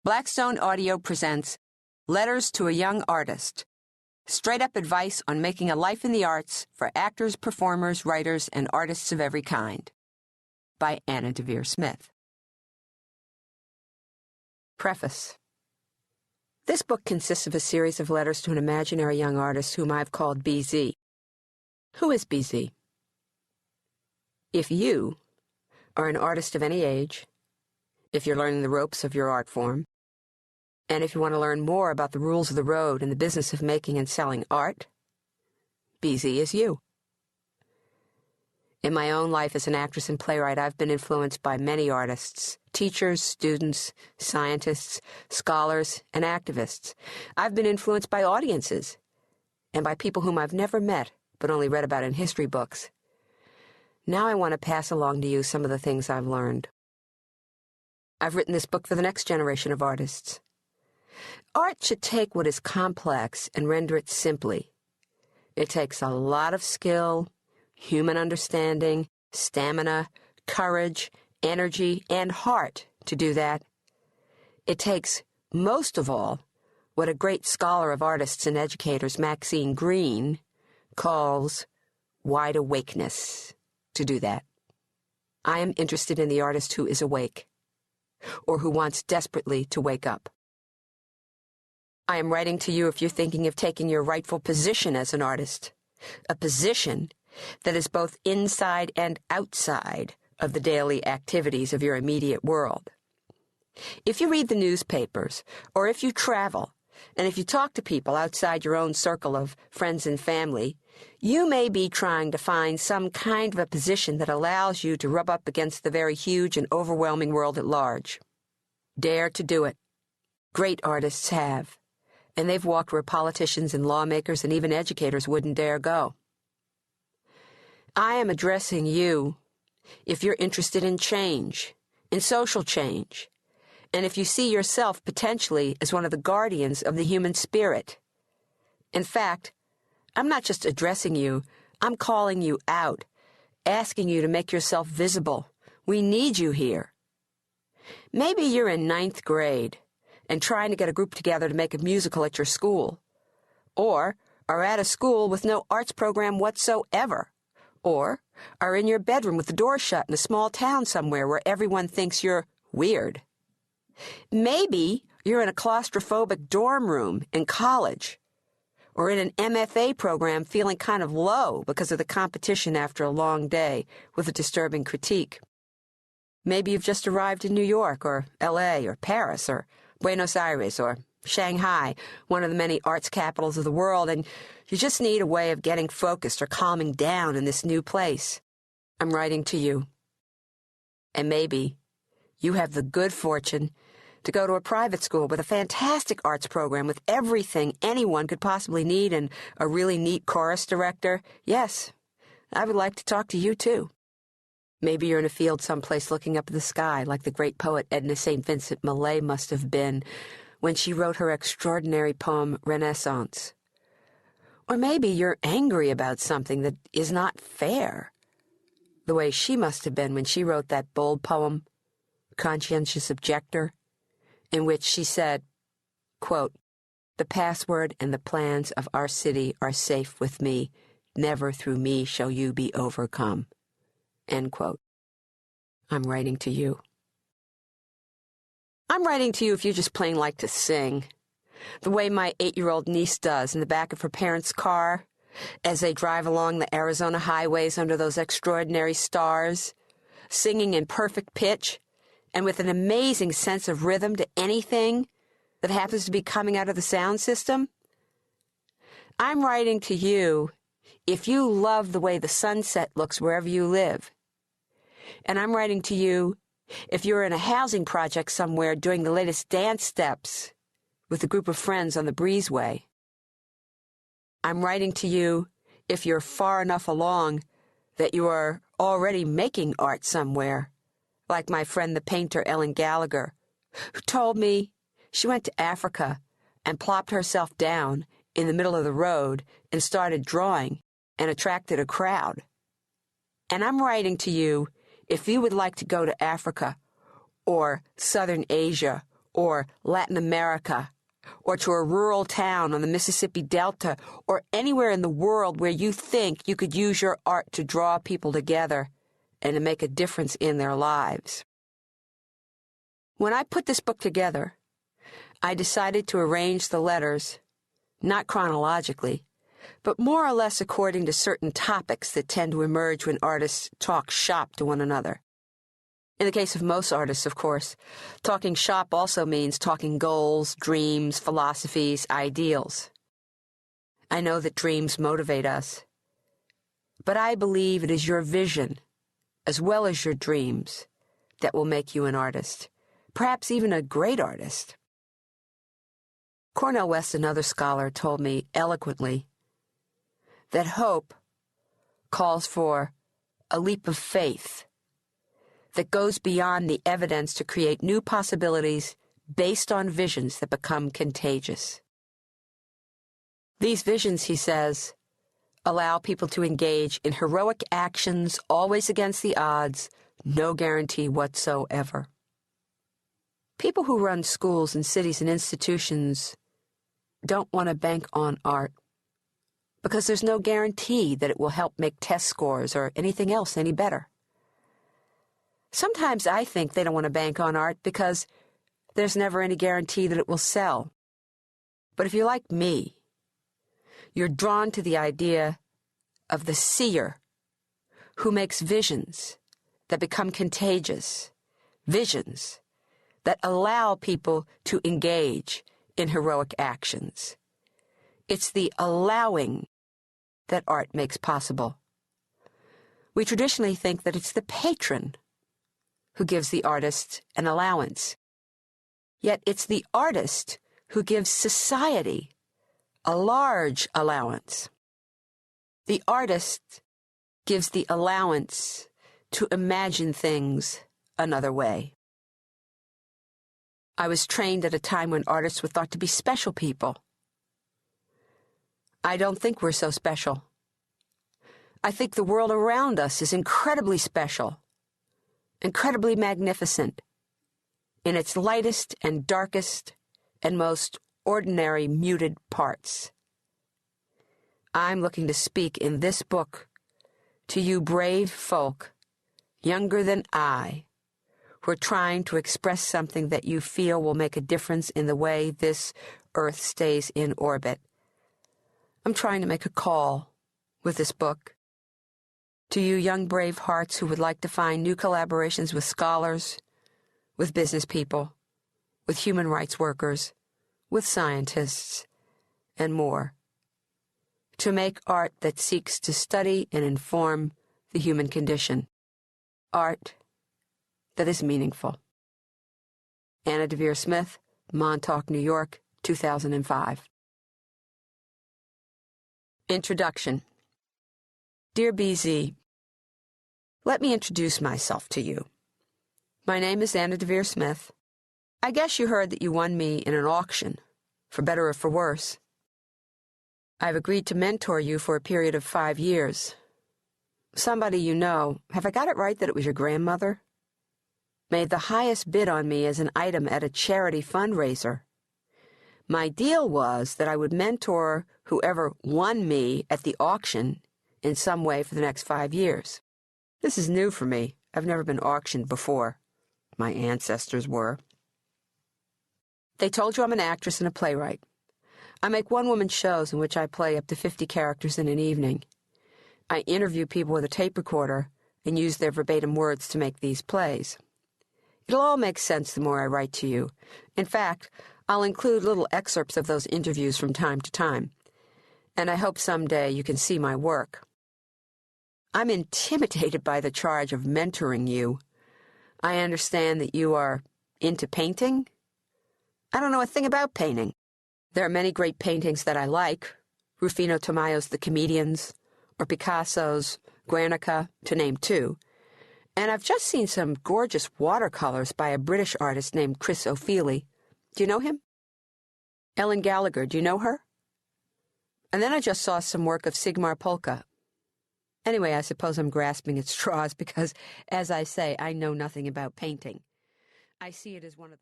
Blackstone Audio presents Letters to a Young Artist, straight-up advice on making a life in the arts for actors, performers, writers, and artists of every kind. By Anna Deavere Smith. Preface. This book consists of a series of letters to an imaginary young artist whom I've called BZ. Who is BZ? If you are an artist of any age, if you're learning the ropes of your art form, and if you want to learn more about the rules of the road and the business of making and selling art, BZ is you. In my own life as an actress and playwright, I've been influenced by many artists, teachers, students, scientists, scholars, and activists. I've been influenced by audiences and by people whom I've never met but only read about in history books. Now I want to pass along to you some of the things I've learned. I've written this book for the next generation of artists. Art should take what is complex and render it simply. It takes a lot of skill, human understanding, stamina, courage, energy, and heart to do that. It takes, most of all, what a great scholar of artists and educators, Maxine Greene, calls wide awakeness to do that. I am interested in the artist who is awake, or who wants desperately to wake up. I am writing to you if you're thinking of taking your rightful position as an artist, a position that is both inside and outside of the daily activities of your immediate world. If you read the newspapers, or if you travel, and if you talk to people outside your own circle of friends and family, you may be trying to find some kind of a position that allows you to rub up against the very huge and overwhelming world at large. Dare to do it. Great artists have, and they've walked where politicians and lawmakers and even educators wouldn't dare go. I am addressing you if you're interested in change, in social change, and if you see yourself potentially as one of the guardians of the human spirit. In fact, I'm not just addressing you, I'm calling you out, asking you to make yourself visible. We need you here. Maybe you're in 9th grade and trying to get a group together to make a musical at your school, or are at a school with no arts program whatsoever, or are in your bedroom with the door shut in a small town somewhere where everyone thinks you're weird. Maybe you're in a claustrophobic dorm room in college, or in an MFA program feeling kind of low because of the competition after a long day with a disturbing critique. Maybe you've just arrived in New York, or LA, or Paris, or Buenos Aires, or Shanghai, one of the many arts capitals of the world, and you just need a way of getting focused or calming down in this new place. I'm writing to you. And maybe you have the good fortune to go to a private school with a fantastic arts program with everything anyone could possibly need and a really neat chorus director. Yes, I would like to talk to you, too. Maybe you're in a field someplace looking up at the sky like the great poet Edna St. Vincent Millay must have been when she wrote her extraordinary poem, Renaissance. Or maybe you're angry about something that is not fair, the way she must have been when she wrote that bold poem, Conscientious Objector, in which she said, quote, "The password and the plans of our city are safe with me. Never through me shall you be overcome." End quote. I'm writing to you. I'm writing to you if you just plain like to sing, the way my 8-year-old niece does in the back of her parents' car as they drive along the Arizona highways under those extraordinary stars, singing in perfect pitch and with an amazing sense of rhythm to anything that happens to be coming out of the sound system. I'm writing to you if you love the way the sunset looks wherever you live. And I'm writing to you if you're in a housing project somewhere doing the latest dance steps with a group of friends on the breezeway. I'm writing to you if you're far enough along that you are already making art somewhere, like my friend the painter Ellen Gallagher, who told me she went to Africa and plopped herself down in the middle of the road and started drawing and attracted a crowd. And I'm writing to you if you would like to go to Africa, or Southern Asia, or Latin America, or to a rural town on the Mississippi Delta, or anywhere in the world where you think you could use your art to draw people together and to make a difference in their lives. When I put this book together, I decided to arrange the letters, not chronologically, but more or less according to certain topics that tend to emerge when artists talk shop to one another. In the case of most artists, of course, talking shop also means talking goals, dreams, philosophies, ideals. I know that dreams motivate us, but I believe it is your vision, as well as your dreams, that will make you an artist, perhaps even a great artist. Cornel West, another scholar, told me eloquently that hope calls for a leap of faith that goes beyond the evidence to create new possibilities based on visions that become contagious. These visions, he says, allow people to engage in heroic actions always against the odds, no guarantee whatsoever. People who run schools and cities and institutions don't want to bank on art because there's no guarantee that it will help make test scores or anything else any better. Sometimes I think they don't want to bank on art because there's never any guarantee that it will sell. But if you're like me, you're drawn to the idea of the seer who makes visions that become contagious, visions that allow people to engage in heroic actions. It's the allowing that art makes possible. We traditionally think that it's the patron who gives the artist an allowance. Yet it's the artist who gives society a large allowance. The artist gives the allowance to imagine things another way. I was trained at a time when artists were thought to be special people. I don't think we're so special. I think the world around us is incredibly special, incredibly magnificent, in its lightest and darkest and most ordinary muted parts. I'm looking to speak in this book to you brave folk, younger than I, who are trying to express something that you feel will make a difference in the way this Earth stays in orbit. I'm trying to make a call with this book to you young brave hearts who would like to find new collaborations with scholars, with business people, with human rights workers, with scientists, and more, to make art that seeks to study and inform the human condition, art that is meaningful. Anna Deavere Smith, Montauk, New York, 2005. Introduction. Dear BZ, let me introduce myself to you. My name is Anna Deavere Smith. I guess you heard that you won me in an auction, for better or for worse. I've agreed to mentor you for a period of 5 years. Somebody you know, have I got it right that it was your grandmother, made the highest bid on me as an item at a charity fundraiser. My deal was that I would mentor whoever won me at the auction in some way for the next 5 years. This is new for me. I've never been auctioned before. My ancestors were. They told you I'm an actress and a playwright. I make one-woman shows in which I play up to 50 characters in an evening. I interview people with a tape recorder and use their verbatim words to make these plays. It'll all make sense the more I write to you. In fact, I'll include little excerpts of those interviews from time to time, and I hope someday you can see my work. I'm intimidated by the charge of mentoring you. I understand that you are into painting. I don't know a thing about painting. There are many great paintings that I like, Rufino Tamayo's The Comedians, or Picasso's Guernica, to name two. And I've just seen some gorgeous watercolors by a British artist named Chris O'Feely. Do you know him? Ellen Gallagher, do you know her? And then I just saw some work of Sigmar Polke. Anyway, I suppose I'm grasping at straws because, as I say, I know nothing about painting. I see it as one of the